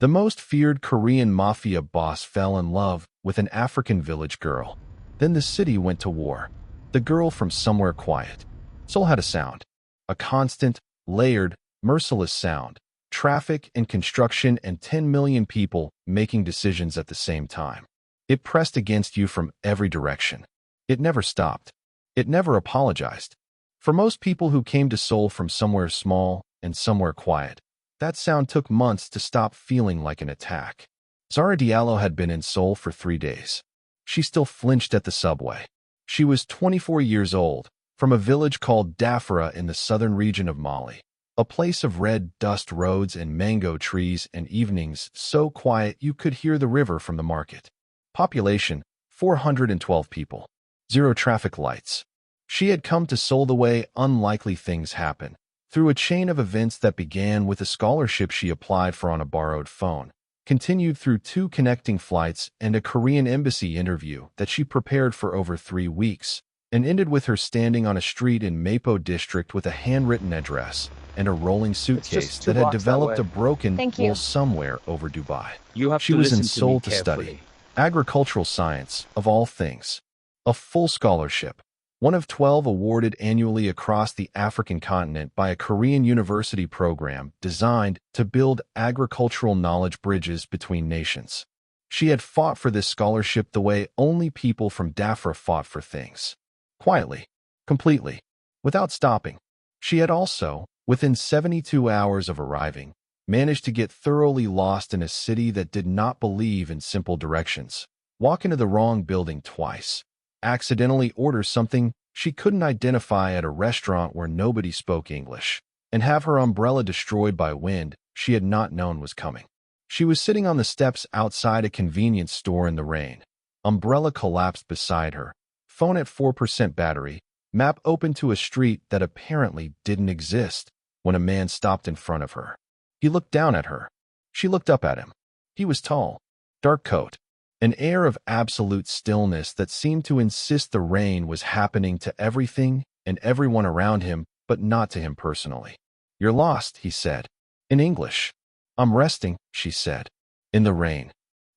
The most feared Korean mafia boss fell in love with an African village girl. Then the city went to war. The girl from somewhere quiet. Seoul had a sound. A constant, layered, merciless sound. Traffic and construction and 10 million people making decisions at the same time. It pressed against you from every direction. It never stopped. It never apologized. For most people who came to Seoul from somewhere small and somewhere quiet, that sound took months to stop feeling like an attack. Zara Diallo had been in Seoul for 3 days. She still flinched at the subway. She was 24 years old, from a village called Dafra in the southern region of Mali, a place of red dust roads and mango trees and evenings so quiet you could hear the river from the market. Population, 412 people. 0 traffic lights. She had come to Seoul the way unlikely things happen, through a chain of events that began with a scholarship she applied for on a borrowed phone, continued through 2 connecting flights and a Korean embassy interview that she prepared for over 3 weeks, and ended with her standing on a street in Mapo district with a handwritten address and a rolling suitcase that had developed a broken hole somewhere over Dubai. She was in Seoul to study agricultural science, of all things. A full scholarship, one of 12 awarded annually across the African continent by a Korean university program designed to build agricultural knowledge bridges between nations. She had fought for this scholarship the way only people from Dafra fought for things. Quietly, completely, without stopping. She had also, within 72 hours of arriving, managed to get thoroughly lost in a city that did not believe in simple directions, walk into the wrong building twice, accidentally order something she couldn't identify at a restaurant where nobody spoke English, and have her umbrella destroyed by wind she had not known was coming. She was sitting on the steps outside a convenience store in the rain. Umbrella collapsed beside her, phone at 4% battery, map open to a street that apparently didn't exist, when a man stopped in front of her. He looked down at her. She looked up at him. He was tall, dark coat, an air of absolute stillness that seemed to insist the rain was happening to everything and everyone around him, but not to him personally. "You're lost," he said. In English. "I'm resting," she said. "In the rain."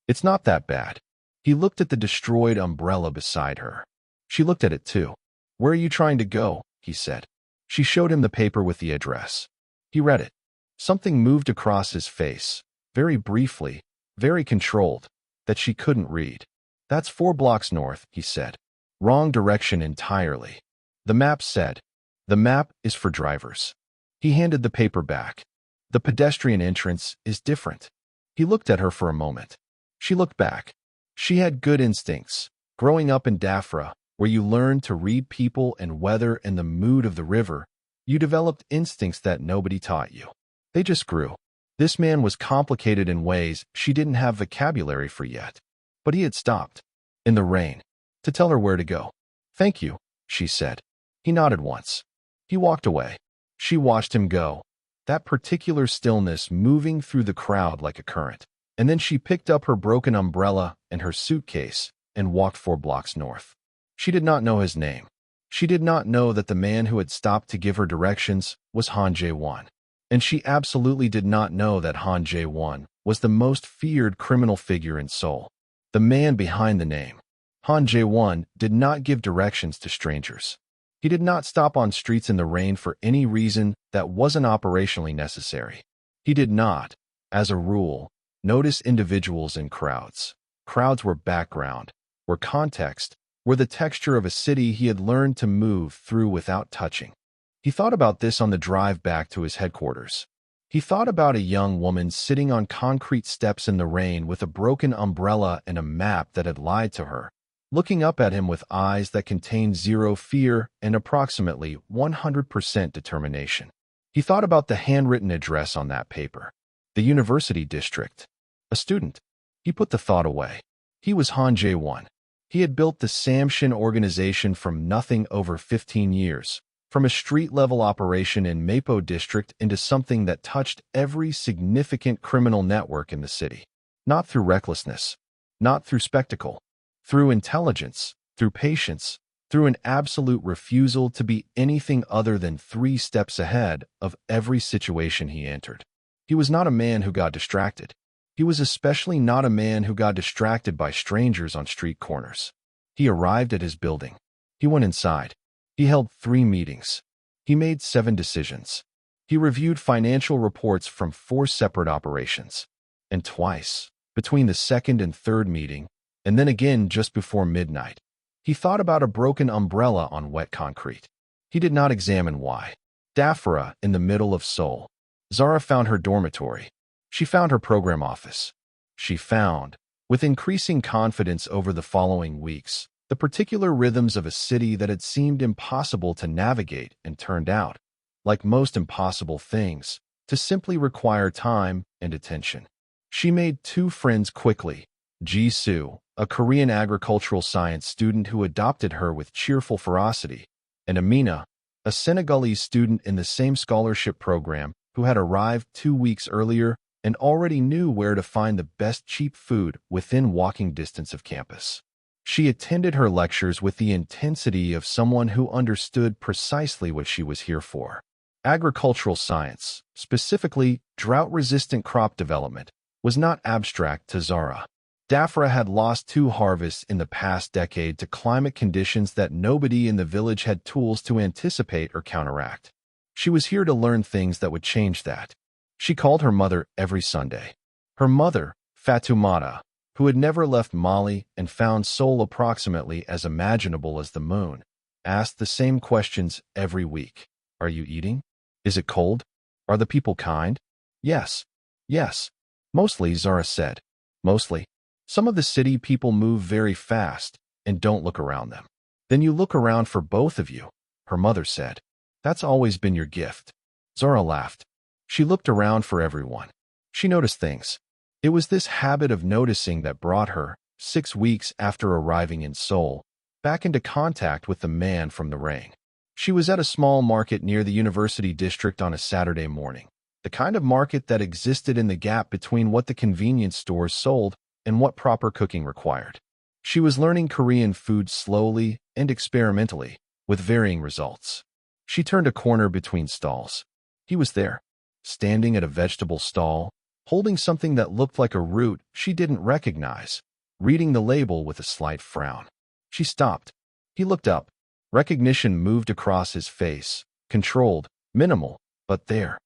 "It's not that bad." He looked at the destroyed umbrella beside her. She looked at it too. "Where are you trying to go?" he said. She showed him the paper with the address. He read it. Something moved across his face, very briefly, very controlled, that she couldn't read. "That's 4 blocks north," he said. "Wrong direction entirely." The map said, "The map is for drivers." He handed the paper back. "The pedestrian entrance is different." He looked at her for a moment. She looked back. She had good instincts. Growing up in Dafra, where you learned to read people and weather and the mood of the river, you developed instincts that nobody taught you. They just grew. This man was complicated in ways she didn't have vocabulary for yet. But he had stopped, in the rain, to tell her where to go. "Thank you," she said. He nodded once. He walked away. She watched him go, that particular stillness moving through the crowd like a current. And then she picked up her broken umbrella and her suitcase and walked 4 blocks north. She did not know his name. She did not know that the man who had stopped to give her directions was Han Jae-won. And she absolutely did not know that Han Jae-won was the most feared criminal figure in Seoul. The man behind the name. Han Jae-won did not give directions to strangers. He did not stop on streets in the rain for any reason that wasn't operationally necessary. He did not, as a rule, notice individuals in crowds. Crowds were background, were context, were the texture of a city he had learned to move through without touching. He thought about this on the drive back to his headquarters. He thought about a young woman sitting on concrete steps in the rain with a broken umbrella and a map that had lied to her, looking up at him with eyes that contained 0 fear and approximately 100% determination. He thought about the handwritten address on that paper. The university district. A student. He put the thought away. He was Han Jae-won. He had built the Samshin organization from nothing over 15 years. From a street-level operation in Mapo district into something that touched every significant criminal network in the city. Not through recklessness, not through spectacle, through intelligence, through patience, through an absolute refusal to be anything other than 3 steps ahead of every situation he entered. He was not a man who got distracted. He was especially not a man who got distracted by strangers on street corners. He arrived at his building. He went inside. He held 3 meetings. He made 7 decisions. He reviewed financial reports from 4 separate operations. And twice, between the second and third meeting, and then again just before midnight, he thought about a broken umbrella on wet concrete. He did not examine why. Dafra, in the middle of Seoul. Zara found her dormitory. She found her program office. She found, with increasing confidence over the following weeks, the particular rhythms of a city that had seemed impossible to navigate and turned out, like most impossible things, to simply require time and attention. She made 2 friends quickly, Ji-soo, a Korean agricultural science student who adopted her with cheerful ferocity, and Amina, a Senegalese student in the same scholarship program who had arrived 2 weeks earlier and already knew where to find the best cheap food within walking distance of campus. She attended her lectures with the intensity of someone who understood precisely what she was here for. Agricultural science, specifically drought-resistant crop development, was not abstract to Zara. Dafra had lost 2 harvests in the past decade to climate conditions that nobody in the village had tools to anticipate or counteract. She was here to learn things that would change that. She called her mother every Sunday. Her mother, Fatoumata, who had never left Mali and found Seoul approximately as imaginable as the moon, asked the same questions every week. Are you eating? Is it cold? Are the people kind? Yes. Yes. Mostly, Zara said. Mostly. Some of the city people move very fast and don't look around them. Then you look around for both of you, her mother said. That's always been your gift. Zara laughed. She looked around for everyone. She noticed things. It was this habit of noticing that brought her, 6 weeks after arriving in Seoul, back into contact with the man from the ring. She was at a small market near the university district on a Saturday morning, the kind of market that existed in the gap between what the convenience stores sold and what proper cooking required. She was learning Korean food slowly and experimentally, with varying results. She turned a corner between stalls. He was there, standing at a vegetable stall, holding something that looked like a root she didn't recognize, reading the label with a slight frown. She stopped. He looked up. Recognition moved across his face, controlled, minimal, but there.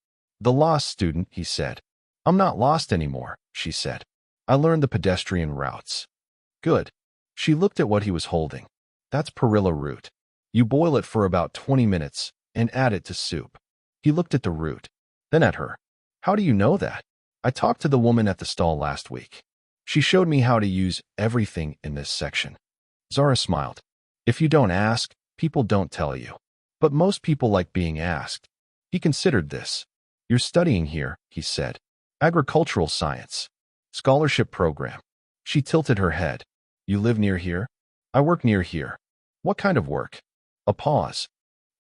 The lost student, he said. I'm not lost anymore, she said. I learned the pedestrian routes. Good. She looked at what he was holding. That's perilla root. You boil it for about 20 minutes and add it to soup. He looked at the root, then at her. How do you know that? I talked to the woman at the stall last week. She showed me how to use everything in this section. Zara smiled. If you don't ask, people don't tell you. But most people like being asked. He considered this. You're studying here, he said. Agricultural science. Scholarship program. She tilted her head. You live near here? I work near here. What kind of work? A pause.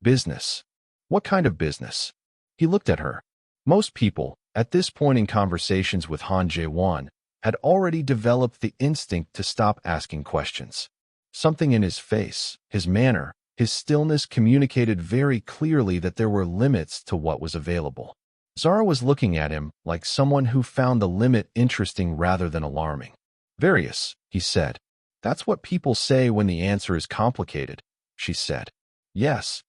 Business. What kind of business? He looked at her. Most people, at this point in conversations with Han Jae-won, had already developed the instinct to stop asking questions. Something in his face, his manner, his stillness communicated very clearly that there were limits to what was available. Zara was looking at him like someone who found the limit interesting rather than alarming. Various, he said. That's what people say when the answer is complicated, she said. Yes.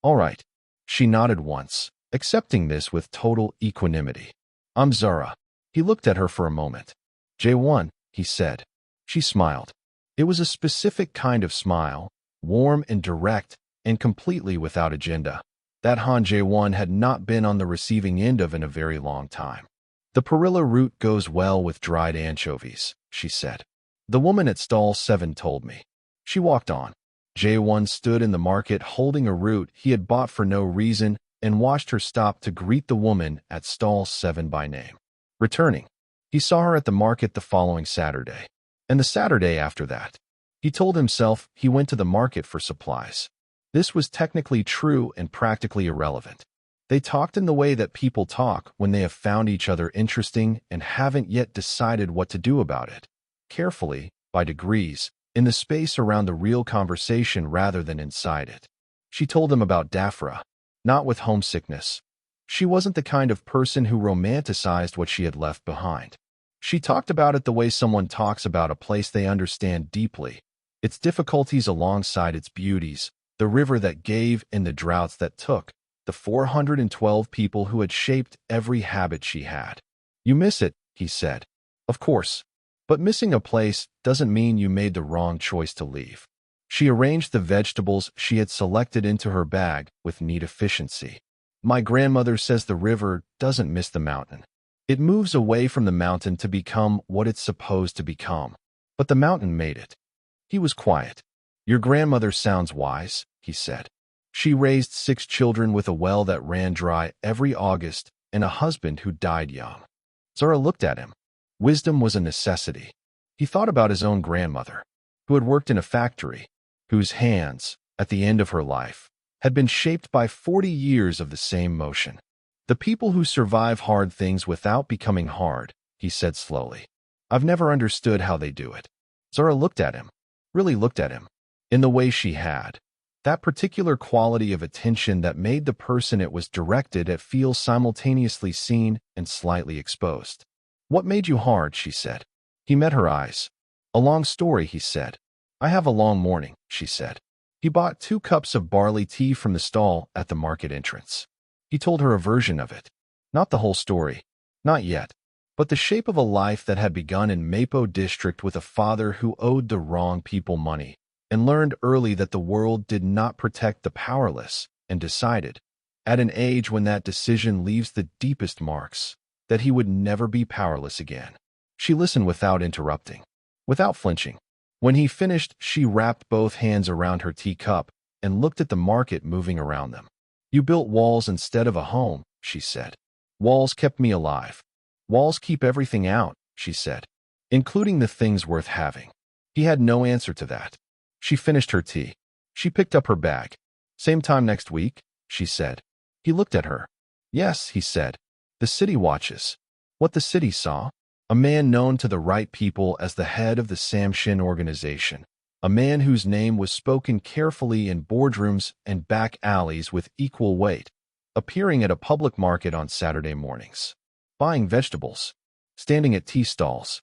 All right. She nodded once, accepting this with total equanimity. I'm Zara. He looked at her for a moment. J1, he said. She smiled. It was a specific kind of smile, warm and direct, and completely without agenda, that Han Jae-won had not been on the receiving end of in a very long time. The perilla root goes well with dried anchovies, she said. The woman at stall 7 told me. She walked on. Jae-won stood in the market holding a root he had bought for no reason and watched her stop to greet the woman at stall 7 by name. Returning, he saw her at the market the following Saturday, and the Saturday after that. He told himself he went to the market for supplies. This was technically true and practically irrelevant. They talked in the way that people talk when they have found each other interesting and haven't yet decided what to do about it. Carefully, by degrees, in the space around the real conversation rather than inside it. She told him about Dafra, not with homesickness. She wasn't the kind of person who romanticized what she had left behind. She talked about it the way someone talks about a place they understand deeply, its difficulties alongside its beauties, the river that gave and the droughts that took, the 412 people who had shaped every habit she had. You miss it, he said. Of course. But missing a place doesn't mean you made the wrong choice to leave. She arranged the vegetables she had selected into her bag with neat efficiency. My grandmother says the river doesn't miss the mountain. It moves away from the mountain to become what it's supposed to become. But the mountain made it. He was quiet. Your grandmother sounds wise, he said. She raised 6 children with a well that ran dry every August and a husband who died young. Zara looked at him. Wisdom was a necessity. He thought about his own grandmother, who had worked in a factory, whose hands, at the end of her life, had been shaped by 40 years of the same motion. The people who survive hard things without becoming hard, he said slowly. I've never understood how they do it. Zara looked at him, really looked at him, in the way she had. That particular quality of attention that made the person it was directed at feel simultaneously seen and slightly exposed. What made you hard, she said. He met her eyes. A long story, he said. I have a long morning, she said. He bought 2 cups of barley tea from the stall at the market entrance. He told her a version of it. Not the whole story. Not yet. But the shape of a life that had begun in Mapo district with a father who owed the wrong people money, and learned early that the world did not protect the powerless, and decided, at an age when that decision leaves the deepest marks, that he would never be powerless again. She listened without interrupting, without flinching. When he finished, she wrapped both hands around her teacup and looked at the market moving around them. You built walls instead of a home, she said. Walls kept me alive. Walls keep everything out, she said, including the things worth having. He had no answer to that. She finished her tea. She picked up her bag. Same time next week, she said. He looked at her. Yes, he said. The city watches. What the city saw? A man known to the right people as the head of the Samshin organization. A man whose name was spoken carefully in boardrooms and back alleys with equal weight, appearing at a public market on Saturday mornings, buying vegetables, standing at tea stalls,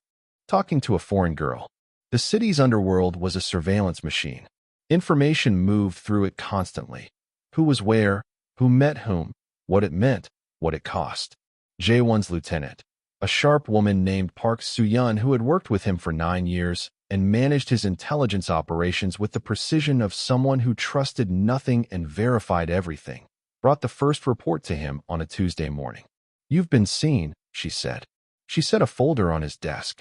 talking to a foreign girl. The city's underworld was a surveillance machine. Information moved through it constantly. Who was where, who met whom, what it meant, what it cost. Jae-won's lieutenant, a sharp woman named Park Soo-yeon who had worked with him for 9 years and managed his intelligence operations with the precision of someone who trusted nothing and verified everything, brought the first report to him on a Tuesday morning. You've been seen, she said. She set a folder on his desk.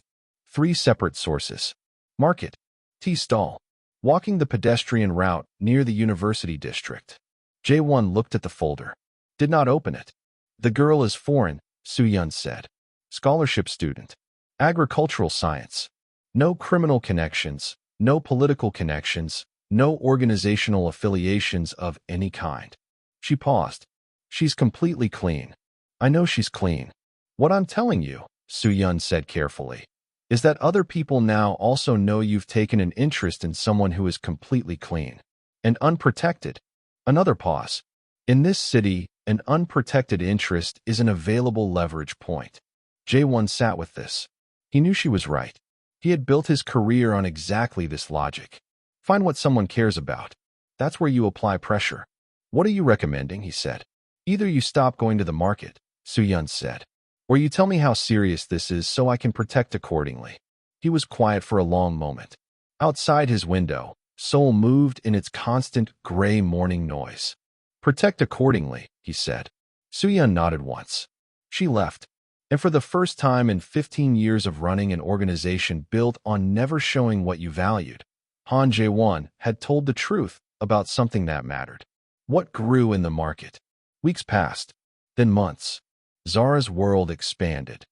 3 separate sources. Market. Tea stall. Walking the pedestrian route near the university district. Jae-won looked at the folder. Did not open it. The girl is foreign, Soo-yeon said. Scholarship student. Agricultural science. No criminal connections, no political connections, no organizational affiliations of any kind. She paused. She's completely clean. I know she's clean. What I'm telling you, Soo-yeon said carefully, is that other people now also know you've taken an interest in someone who is completely clean and unprotected. Another pause. In this city, an unprotected interest is an available leverage point. Jae-won sat with this. He knew she was right. He had built his career on exactly this logic. Find what someone cares about. That's where you apply pressure. What are you recommending? He said. Either you stop going to the market, Soo-yeon said, or you tell me how serious this is so I can protect accordingly. He was quiet for a long moment. Outside his window, Seoul moved in its constant gray morning noise. Protect accordingly, he said. Soo-yeon nodded once. She left. And for the first time in 15 years of running an organization built on never showing what you valued, Han Jae-won had told the truth about something that mattered. What grew in the market? Weeks passed, then months. Zara's world expanded.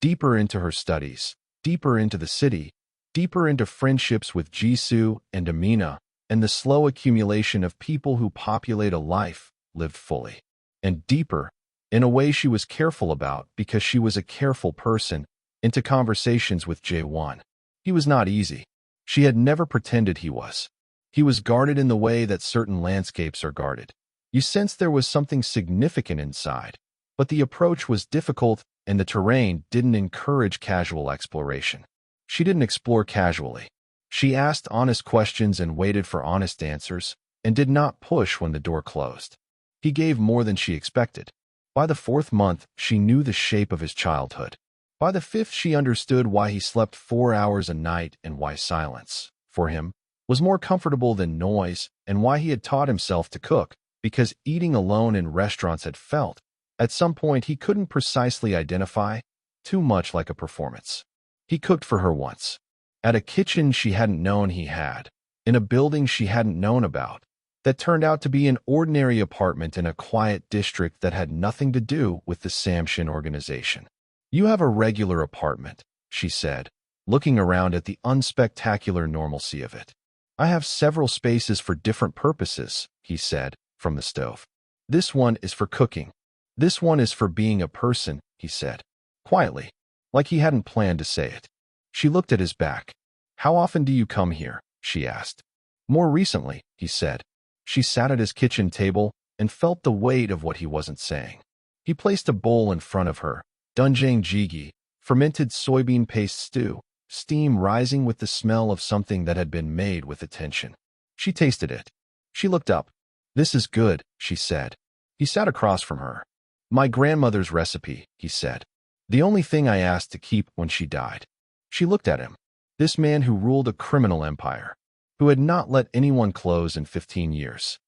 Deeper into her studies, deeper into the city, deeper into friendships with Jisoo and Amina, and the slow accumulation of people who populate a life lived fully. And deeper, in a way she was careful about because she was a careful person, into conversations with Jae-won. He was not easy. She had never pretended he was. He was guarded in the way that certain landscapes are guarded. You sensed there was something significant inside, but the approach was difficult and the terrain didn't encourage casual exploration. She didn't explore casually. She asked honest questions and waited for honest answers, and did not push when the door closed. He gave more than she expected. By the 4th month, she knew the shape of his childhood. By the 5th, she understood why he slept 4 hours a night and why silence, for him, was more comfortable than noise, and why he had taught himself to cook, because eating alone in restaurants had felt, at some point he couldn't precisely identify, too much like a performance. He cooked for her once. At a kitchen she hadn't known he had, in a building she hadn't known about, that turned out to be an ordinary apartment in a quiet district that had nothing to do with the Samshin organization. "You have a regular apartment," she said, looking around at the unspectacular normalcy of it. "I have several spaces for different purposes," he said, from the stove. "This one is for cooking. This one is for being a person," he said, quietly, like he hadn't planned to say it. She looked at his back. "How often do you come here?" she asked. "More recently," he said. She sat at his kitchen table and felt the weight of what he wasn't saying. He placed a bowl in front of her, doenjang jjigae, fermented soybean paste stew, steam rising with the smell of something that had been made with attention. She tasted it. She looked up. "This is good," she said. He sat across from her. "My grandmother's recipe," he said. "The only thing I asked to keep when she died." She looked at him. This man who ruled a criminal empire, who had not let anyone close in 15 years,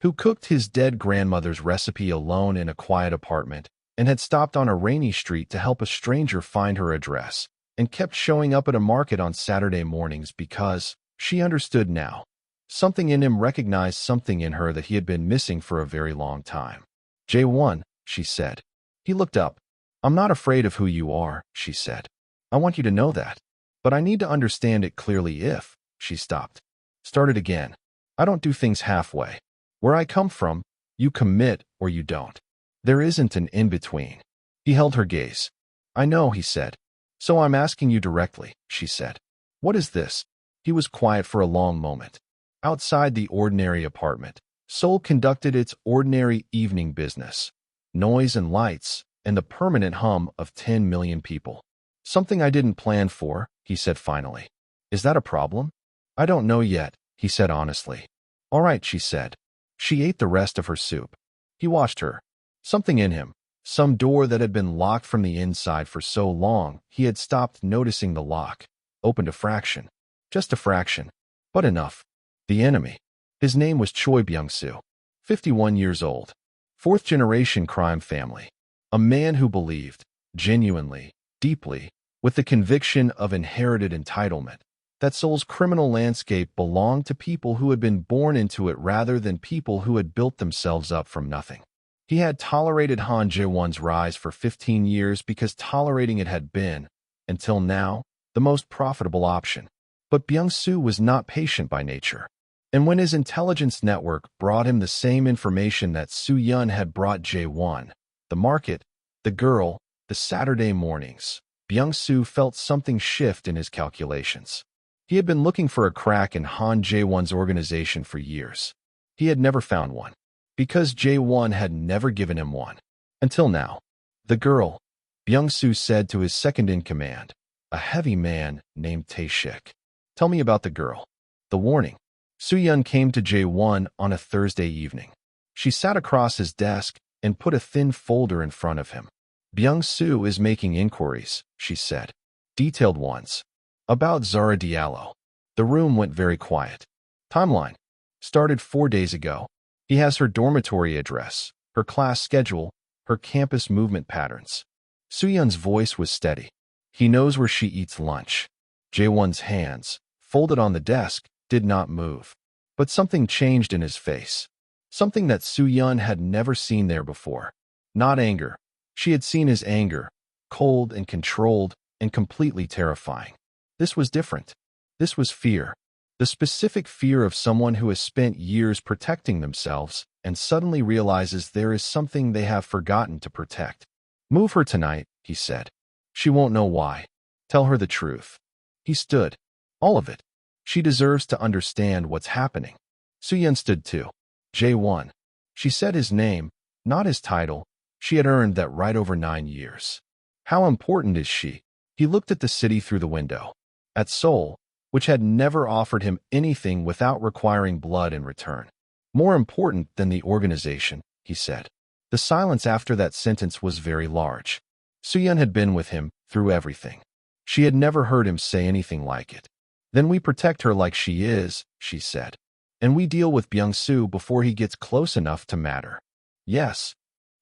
who cooked his dead grandmother's recipe alone in a quiet apartment, and had stopped on a rainy street to help a stranger find her address, and kept showing up at a market on Saturday mornings because, she understood now, something in him recognized something in her that he had been missing for a very long time. "J1, she said. He looked up. "I'm not afraid of who you are," she said. "I want you to know that. But I need to understand it clearly if," she stopped. Started again. "I don't do things halfway. Where I come from, you commit or you don't. There isn't an in-between." He held her gaze. "I know," he said. "So I'm asking you directly," she said. "What is this?" He was quiet for a long moment. Outside the ordinary apartment, Seoul conducted its ordinary evening business. Noise and lights, and the permanent hum of 10 million people. "Something I didn't plan for," he said finally. "Is that a problem?" "I don't know yet," he said honestly. "All right," she said. She ate the rest of her soup. He watched her. Something in him, some door that had been locked from the inside for so long he had stopped noticing the lock, opened a fraction. Just a fraction. But enough. The enemy. His name was Choi Byung-soo. 51 years old. 4th-generation crime family. A man who believed, genuinely, deeply, with the conviction of inherited entitlement, that Seoul's criminal landscape belonged to people who had been born into it rather than people who had built themselves up from nothing. He had tolerated Han Jae-won's rise for 15 years because tolerating it had been, until now, the most profitable option. But Byung-soo was not patient by nature. And when his intelligence network brought him the same information that Soo-yeon had brought Jae-won, the market, the girl, the Saturday mornings, Byung-soo felt something shift in his calculations. He had been looking for a crack in Han Jae-won's organization for years. He had never found one, because Jae-won had never given him one. Until now. "The girl," Byung-soo said to his second-in-command, a heavy man named Tae-shik. "Tell me about the girl." The warning. Soo-yeon came to Jae-won on a Thursday evening. She sat across his desk and put a thin folder in front of him. "Byung-soo is making inquiries," she said. "Detailed ones. About Zara Diallo." The room went very quiet. Timeline. Started 4 days ago. He has her dormitory address, her class schedule, her campus movement patterns. Soo-yeon's voice was steady. "He knows where she eats lunch." Jae-won's hands, folded on the desk, did not move. But something changed in his face. Something that Soo-yeon had never seen there before. Not anger. She had seen his anger, cold and controlled and completely terrifying. This was different. This was fear. The specific fear of someone who has spent years protecting themselves and suddenly realizes there is something they have forgotten to protect. "Move her tonight," he said. "She won't know why. Tell her the truth." He stood. All of it. She deserves to understand what's happening. Soo-yeon stood too. Jae-won. She said his name, not his title. She had earned that right over 9 years. How important is she? He looked at the city through the window. At Seoul, which had never offered him anything without requiring blood in return. More important than the organization, he said. The silence after that sentence was very large. Soo-yeon had been with him through everything. She had never heard him say anything like it. Then we protect her like she is, she said. And we deal with Byung-soo before he gets close enough to matter. Yes.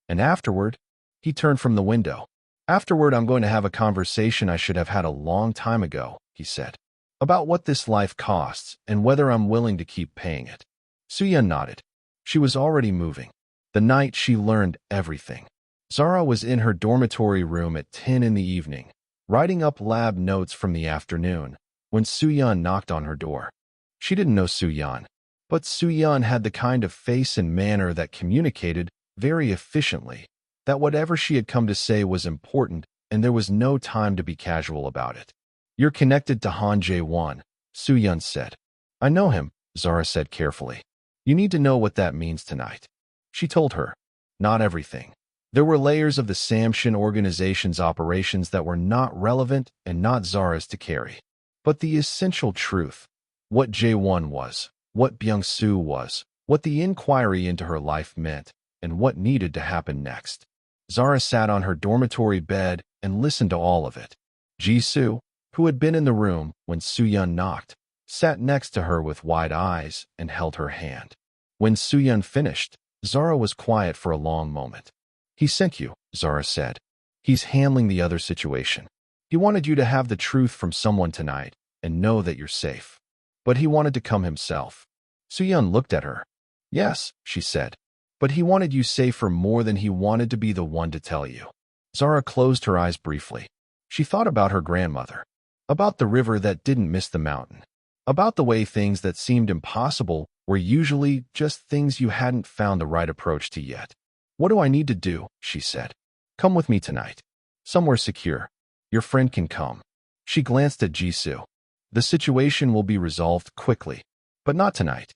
And afterward, he turned from the window. Afterward, I'm going to have a conversation I should have had a long time ago, he said. About what this life costs and whether I'm willing to keep paying it. Soo-yeon nodded. She was already moving. The night she learned everything. Zara was in her dormitory room at 10 in the evening, writing up lab notes from the afternoon, when Soo-yeon knocked on her door. She didn't know Soo-yeon, but Soo-yeon had the kind of face and manner that communicated very efficiently that whatever she had come to say was important and there was no time to be casual about it. You're connected to Han Jae-won, Soo-yeon said. I know him, Zara said carefully. You need to know what that means tonight. She told her. Not everything. There were layers of the Samshin organization's operations that were not relevant and not Zara's to carry. But the essential truth, what Jae-won was, what Byung-soo was, what the inquiry into her life meant, and what needed to happen next. Zara sat on her dormitory bed and listened to all of it. Ji-soo, who had been in the room when Soo-yeon knocked, sat next to her with wide eyes and held her hand. When Soo-yeon finished, Zara was quiet for a long moment. He sent you, Zara said. He's handling the other situation. He wanted you to have the truth from someone tonight and know that you're safe. But he wanted to come himself. Soo-yeon looked at her. Yes, she said. But he wanted you safer more than he wanted to be the one to tell you. Zara closed her eyes briefly. She thought about her grandmother. About the river that didn't miss the mountain. About the way things that seemed impossible were usually just things you hadn't found the right approach to yet. What do I need to do? She said. Come with me tonight. Somewhere secure. Your friend can come. She glanced at Ji-soo. The situation will be resolved quickly. But not tonight.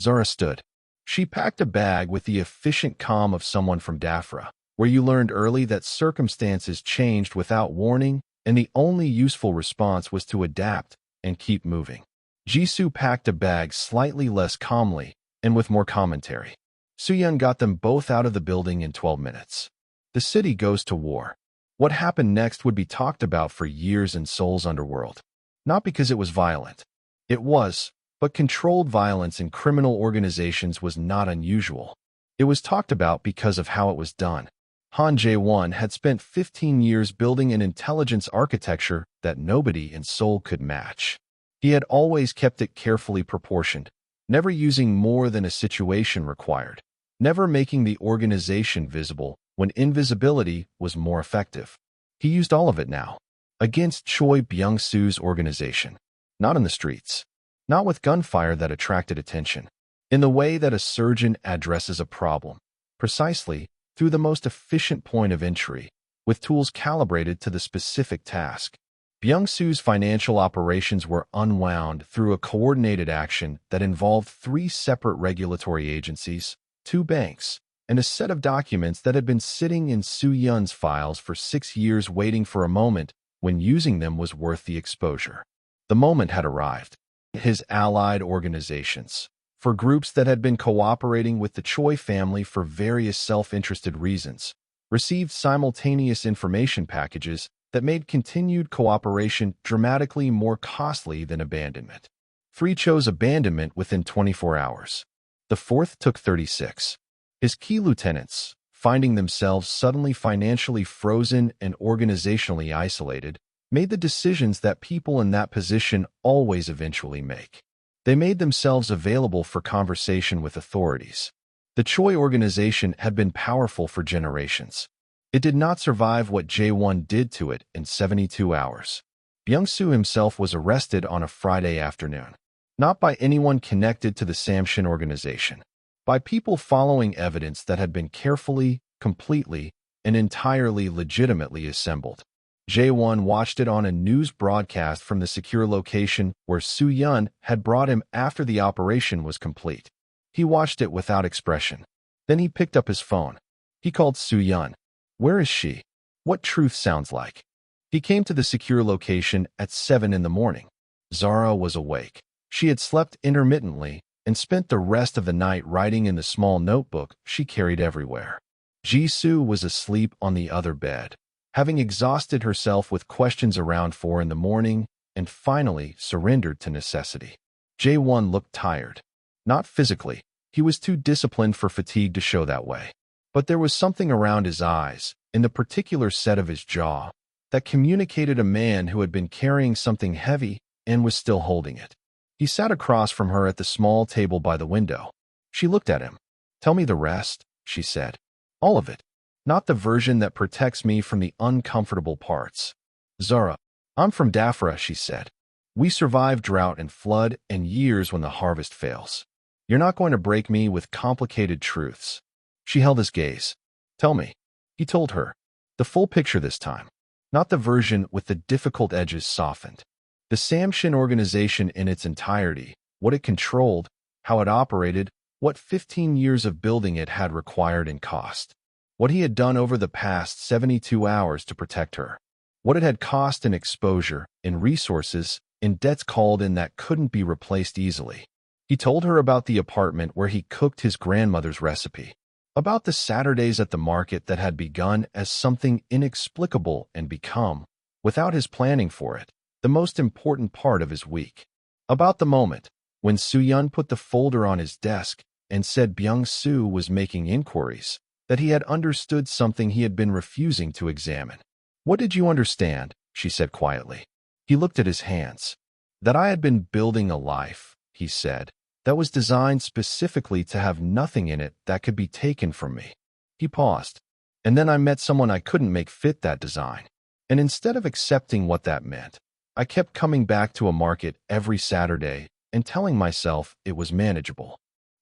Zara stood. She packed a bag with the efficient calm of someone from Dafra, where you learned early that circumstances changed without warning, and the only useful response was to adapt and keep moving. Ji-soo packed a bag slightly less calmly and with more commentary. Soo-yeon got them both out of the building in 12 minutes. The city goes to war. What happened next would be talked about for years in Seoul's underworld. Not because it was violent. It was, but controlled violence in criminal organizations was not unusual. It was talked about because of how it was done. Han Jae-won had spent 15 years building an intelligence architecture that nobody in Seoul could match. He had always kept it carefully proportioned, never using more than a situation required, never making the organization visible when invisibility was more effective. He used all of it now, against Choi Byung-soo's organization, not in the streets, not with gunfire that attracted attention, in the way that a surgeon addresses a problem, precisely through the most efficient point of entry, with tools calibrated to the specific task. Byung-soo's financial operations were unwound through a coordinated action that involved 3 separate regulatory agencies, 2 banks, and a set of documents that had been sitting in Soo-yeon's files for 6 years waiting for a moment when using them was worth the exposure. The moment had arrived. His allied organizations, for groups that had been cooperating with the Choi family for various self-interested reasons, received simultaneous information packages that made continued cooperation dramatically more costly than abandonment. 3 chose abandonment within 24 hours. The 4th took 36. His key lieutenants, finding themselves suddenly financially frozen and organizationally isolated, made the decisions that people in that position always eventually make. They made themselves available for conversation with authorities. The Choi organization had been powerful for generations. It did not survive what Jae-won did to it in 72 hours. Byung-soo himself was arrested on a Friday afternoon. Not by anyone connected to the Samshin organization. By people following evidence that had been carefully, completely, and entirely legitimately assembled. Jae-won watched it on a news broadcast from the secure location where Soo-yeon had brought him after the operation was complete. He watched it without expression. Then he picked up his phone. He called Soo-yeon. Where is she? What truth sounds like. He came to the secure location at 7 in the morning. Zara was awake. She had slept intermittently and spent the rest of the night writing in the small notebook she carried everywhere. Jisoo was asleep on the other bed, having exhausted herself with questions around 4 in the morning and finally surrendered to necessity. Jae-won looked tired. Not physically. He was too disciplined for fatigue to show that way. But there was something around his eyes, in the particular set of his jaw, that communicated a man who had been carrying something heavy and was still holding it. He sat across from her at the small table by the window. She looked at him. "Tell me the rest," she said. "All of it. Not the version that protects me from the uncomfortable parts." "Zara, I'm from Dafra," she said. "We survive drought and flood and years when the harvest fails. You're not going to break me with complicated truths." She held his gaze. "Tell me." He told her. The full picture this time. Not the version with the difficult edges softened. The Samshin organization in its entirety, what it controlled, how it operated, what 15 years of building it had required in cost. What he had done over the past 72 hours to protect her. What it had cost in exposure, in resources, in debts called in that couldn't be replaced easily. He told her about the apartment where he cooked his grandmother's recipe. About the Saturdays at the market that had begun as something inexplicable and become, without his planning for it, the most important part of his week. About the moment when Soo-yeon put the folder on his desk and said Byung-soo was making inquiries, that he had understood something he had been refusing to examine. "What did you understand?" she said quietly. He looked at his hands. "That I had been building a life," he said, "that was designed specifically to have nothing in it that could be taken from me." He paused. "And then I met someone I couldn't make fit that design. And instead of accepting what that meant, I kept coming back to a market every Saturday and telling myself it was manageable.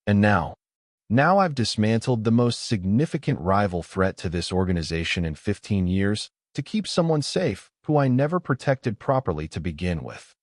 And now I've dismantled the most significant rival threat to this organization in 15 years to keep someone safe who I never protected properly to begin with."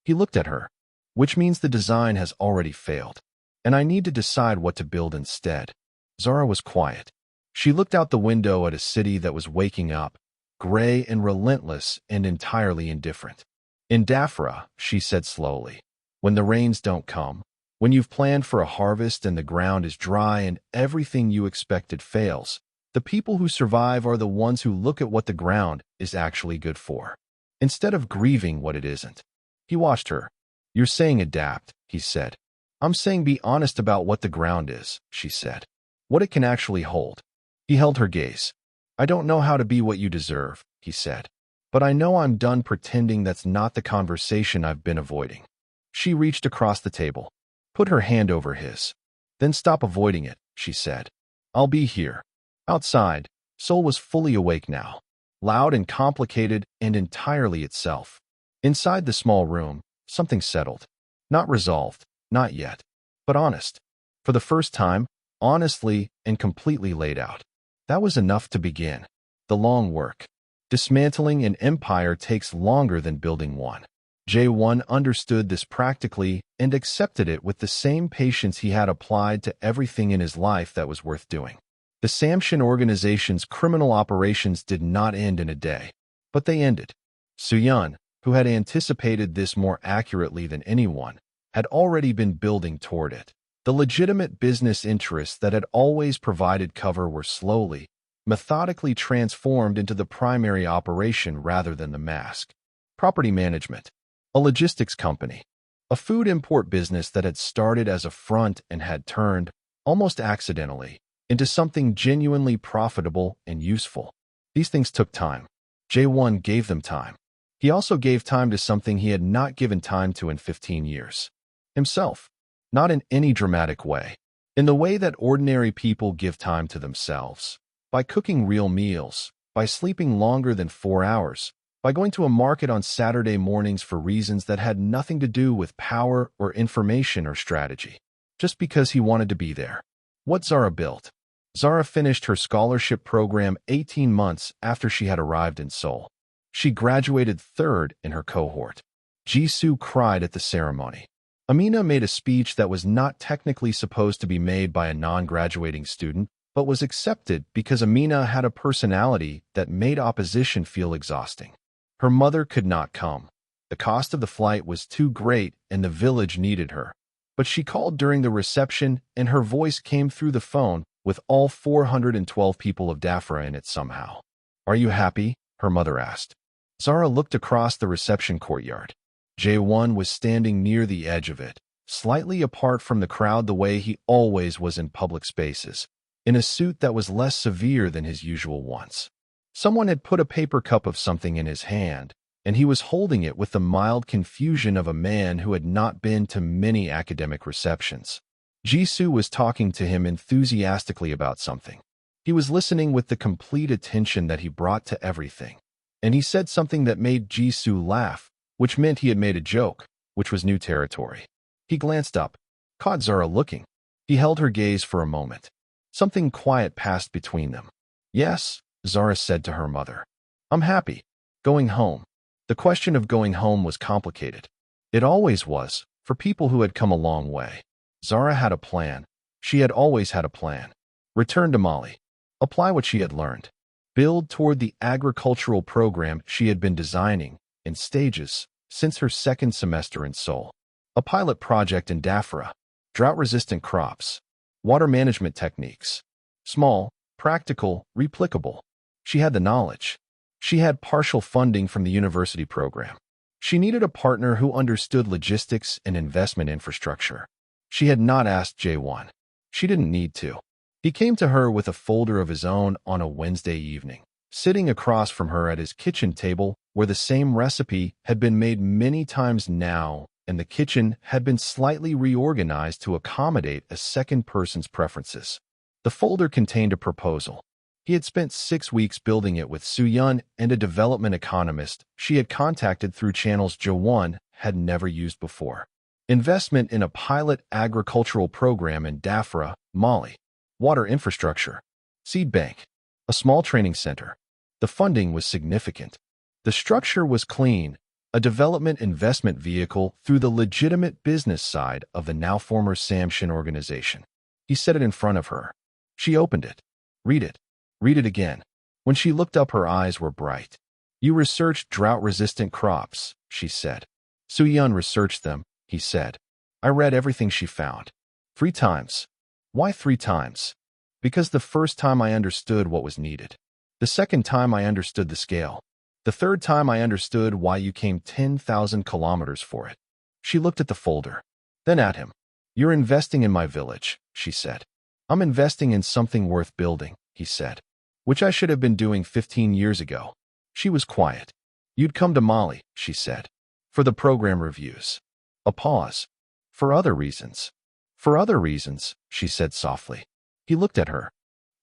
He looked at her. "Which means the design has already failed, and I need to decide what to build instead." Zara was quiet. She looked out the window at a city that was waking up, gray and relentless and entirely indifferent. "In Dafra," she said slowly, "when the rains don't come, when you've planned for a harvest and the ground is dry and everything you expected fails, the people who survive are the ones who look at what the ground is actually good for, instead of grieving what it isn't." He watched her. "You're saying adapt," he said. "I'm saying be honest about what the ground is," she said. "What it can actually hold." He held her gaze. "I don't know how to be what you deserve," he said. "But I know I'm done pretending that's not the conversation I've been avoiding." She reached across the table, put her hand over his. "Then stop avoiding it," she said. "I'll be here." Outside, Seoul was fully awake now, loud and complicated and entirely itself. Inside the small room, something settled. Not resolved, not yet, but honest. For the first time, honestly and completely laid out. That was enough to begin. The long work. Dismantling an empire takes longer than building one. Jae-won understood this practically and accepted it with the same patience he had applied to everything in his life that was worth doing. The Samshin organization's criminal operations did not end in a day, but they ended. Soo-yeon, who had anticipated this more accurately than anyone, had already been building toward it. The legitimate business interests that had always provided cover were slowly, methodically transformed into the primary operation rather than the mask. Property management, a logistics company, a food import business that had started as a front and had turned, almost accidentally, into something genuinely profitable and useful. These things took time. Jae-won gave them time. He also gave time to something he had not given time to in 15 years. Himself. Not in any dramatic way. In the way that ordinary people give time to themselves. By cooking real meals, by sleeping longer than 4 hours, by going to a market on Saturday mornings for reasons that had nothing to do with power or information or strategy. Just because he wanted to be there. What Zara built. Zara finished her scholarship program 18 months after she had arrived in Seoul. She graduated third in her cohort. Jisoo cried at the ceremony. Amina made a speech that was not technically supposed to be made by a non-graduating student, but was accepted because Amina had a personality that made opposition feel exhausting. Her mother could not come. The cost of the flight was too great and the village needed her. But she called during the reception and her voice came through the phone with all 412 people of Dafra in it somehow. "Are you happy?" her mother asked. Zara looked across the reception courtyard. Jae-won was standing near the edge of it, slightly apart from the crowd the way he always was in public spaces, in a suit that was less severe than his usual ones. Someone had put a paper cup of something in his hand, and he was holding it with the mild confusion of a man who had not been to many academic receptions. Jisoo was talking to him enthusiastically about something. He was listening with the complete attention that he brought to everything. And he said something that made Jisoo laugh, which meant he had made a joke, which was new territory. He glanced up, caught Zara looking. He held her gaze for a moment. Something quiet passed between them. "Yes," Zara said to her mother. "I'm happy. Going home." The question of going home was complicated. It always was, for people who had come a long way. Zara had a plan. She had always had a plan. Return to Mali. Apply what she had learned. Build toward the agricultural program she had been designing, in stages, since her second semester in Seoul. A pilot project in Dafra. Drought-resistant crops. Water management techniques. Small, practical, replicable. She had the knowledge. She had partial funding from the university program. She needed a partner who understood logistics and investment infrastructure. She had not asked Jae-won. She didn't need to. He came to her with a folder of his own on a Wednesday evening, sitting across from her at his kitchen table where the same recipe had been made many times now, and the kitchen had been slightly reorganized to accommodate a second person's preferences. The folder contained a proposal. He had spent 6 weeks building it with Soo-yeon and a development economist she had contacted through channels Jae-won had never used before. Investment in a pilot agricultural program in Dafra, Mali. Water infrastructure. Seed bank. A small training center. The funding was significant. The structure was clean, a development investment vehicle through the legitimate business side of the now former Samshin organization. He set it in front of her. She opened it. "Read it. Read it again." When she looked up, her eyes were bright. "You researched drought-resistant crops," she said. "Soo-yeon researched them," he said. "I read everything she found. 3 times. Why 3 times? Because the first time I understood what was needed. The second time I understood the scale. The third time I understood why you came 10,000 kilometers for it." She looked at the folder, then at him. "You're investing in my village," she said. "I'm investing in something worth building," he said. "Which I should have been doing 15 years ago." She was quiet. "You'd come to Mali," she said. "For the program reviews." A pause. "For other reasons." "For other reasons," she said softly. He looked at her.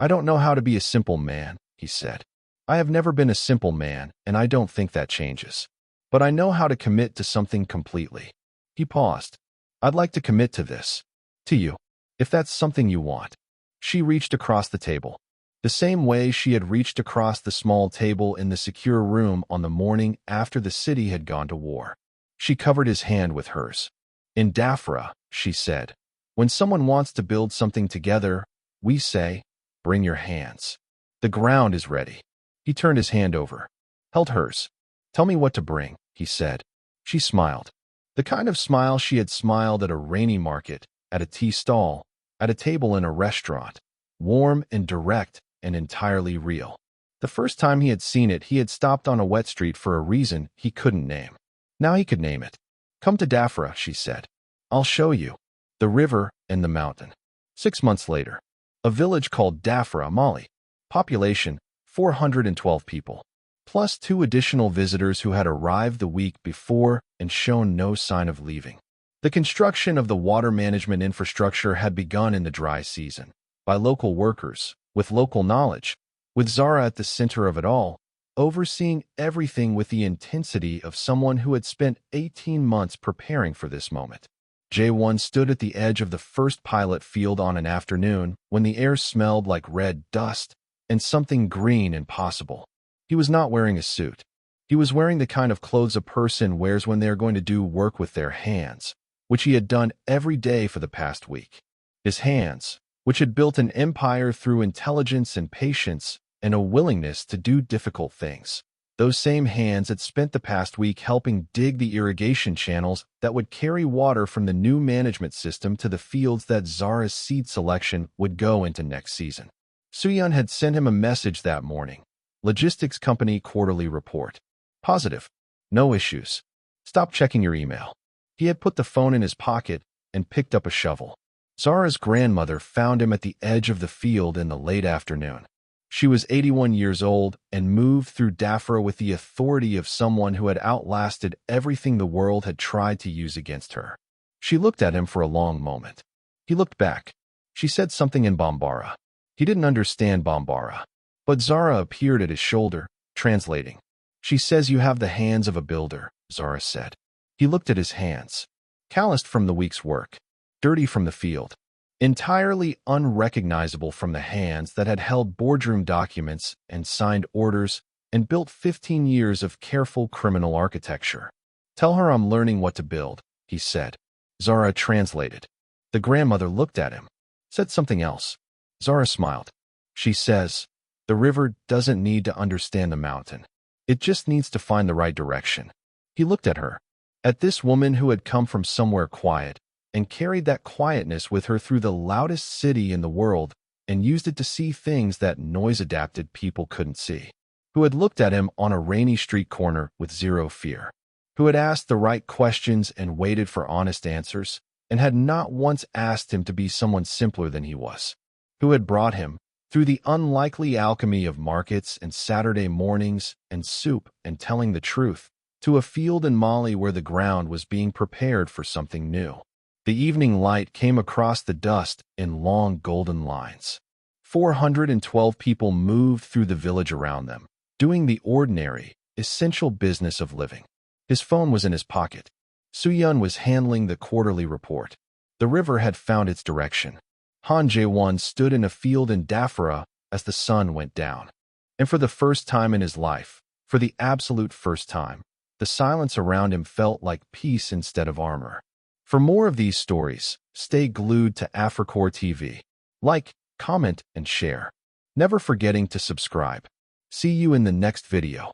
"I don't know how to be a simple man," he said. "I have never been a simple man, and I don't think that changes. But I know how to commit to something completely." He paused. "I'd like to commit to this. To you. If that's something you want." She reached across the table. The same way she had reached across the small table in the secure room on the morning after the city had gone to war. She covered his hand with hers. "In Dafra," she said, "when someone wants to build something together, we say, bring your hands. The ground is ready." He turned his hand over, held hers. "Tell me what to bring," he said. She smiled. The kind of smile she had smiled at a rainy market, at a tea stall, at a table in a restaurant. Warm and direct and entirely real. The first time he had seen it, he had stopped on a wet street for a reason he couldn't name. Now he could name it. "Come to Dafra," she said. "I'll show you. The river and the mountain." 6 months later. A village called Dafra, Mali. Population, 412 people. Plus 2 additional visitors who had arrived the week before and shown no sign of leaving. The construction of the water management infrastructure had begun in the dry season, by local workers, with local knowledge, with Zara at the center of it all, overseeing everything with the intensity of someone who had spent 18 months preparing for this moment. Jae-won stood at the edge of the first pilot field on an afternoon when the air smelled like red dust and something green impossible. He was not wearing a suit. He was wearing the kind of clothes a person wears when they are going to do work with their hands, which he had done every day for the past week. His hands, which had built an empire through intelligence and patience and a willingness to do difficult things. Those same hands had spent the past week helping dig the irrigation channels that would carry water from the new management system to the fields that Zara's seed selection would go into next season. Soo-yeon had sent him a message that morning. Logistics company quarterly report. Positive. No issues. Stop checking your email. He had put the phone in his pocket and picked up a shovel. Zara's grandmother found him at the edge of the field in the late afternoon. She was 81 years old and moved through Dafra with the authority of someone who had outlasted everything the world had tried to use against her. She looked at him for a long moment. He looked back. She said something in Bambara. He didn't understand Bambara, but Zara appeared at his shoulder, translating. She says you have the hands of a builder, Zara said. He looked at his hands. Calloused from the week's work. Dirty from the field. Entirely unrecognizable from the hands that had held boardroom documents and signed orders and built 15 years of careful criminal architecture. Tell her I'm learning what to build, he said. Zara translated. The grandmother looked at him, said something else. Zara smiled. She says, the river doesn't need to understand the mountain. It just needs to find the right direction. He looked at her, at this woman who had come from somewhere quiet, and carried that quietness with her through the loudest city in the world and used it to see things that noise-adapted people couldn't see. Who had looked at him on a rainy street corner with zero fear. Who had asked the right questions and waited for honest answers, and had not once asked him to be someone simpler than he was. Who had brought him, through the unlikely alchemy of markets and Saturday mornings and soup and telling the truth, to a field in Mali where the ground was being prepared for something new. The evening light came across the dust in long golden lines. 412 people moved through the village around them, doing the ordinary, essential business of living. His phone was in his pocket. Soo-yeon was handling the quarterly report. The river had found its direction. Han Jae-won stood in a field in Dafra as the sun went down. And for the first time in his life, for the absolute first time, the silence around him felt like peace instead of armor. For more of these stories, stay glued to Africore TV. Like, comment, and share. Never forgetting to subscribe. See you in the next video.